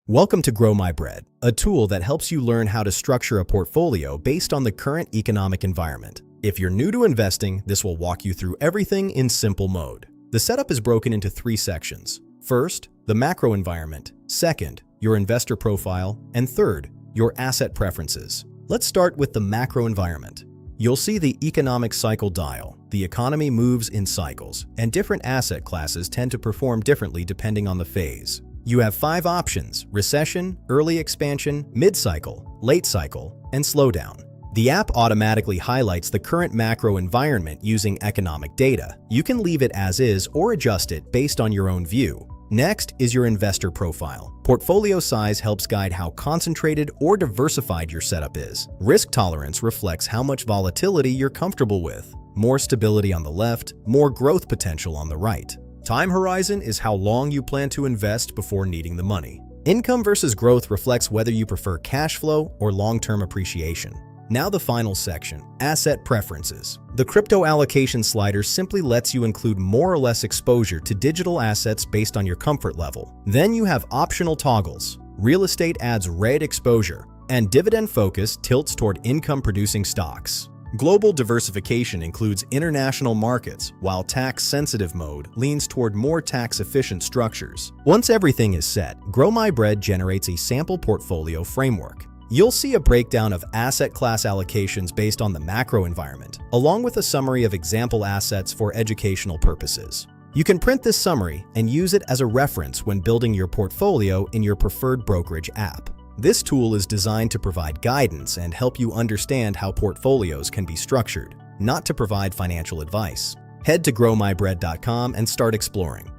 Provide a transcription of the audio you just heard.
Welcome to Grow My Bread, a tool that helps you learn how to structure a portfolio based on the current economic environment. If you're new to investing, this will walk you through everything in simple mode. The setup is broken into three sections. First, the macro environment. Second, your investor profile. And third, your asset preferences. Let's start with the macro environment. You'll see the economic cycle dial. The economy moves in cycles, and different asset classes tend to perform differently depending on the phase. You have 5 options: recession, early expansion, mid-cycle, late cycle, and slowdown. The app automatically highlights the current macro environment using economic data. You can leave it as is or adjust it based on your own view. Next is your investor profile. Portfolio size helps guide how concentrated or diversified your setup is. Risk tolerance reflects how much volatility you're comfortable with. More stability on the left, more growth potential on the right. Time horizon is how long you plan to invest before needing the money. Income versus growth reflects whether you prefer cash flow or long-term appreciation. Now the final section, asset preferences. The crypto allocation slider simply lets you include more or less exposure to digital assets based on your comfort level. Then you have optional toggles. Real estate adds red exposure, and dividend focus tilts toward income-producing stocks. Global diversification includes international markets, while tax-sensitive mode leans toward more tax-efficient structures. Once everything is set, Grow My Bread generates a sample portfolio framework. You'll see a breakdown of asset class allocations based on the macro environment, along with a summary of example assets for educational purposes. You can print this summary and use it as a reference when building your portfolio in your preferred brokerage app. This tool is designed to provide guidance and help you understand how portfolios can be structured, not to provide financial advice. Head to growmybread.com and start exploring.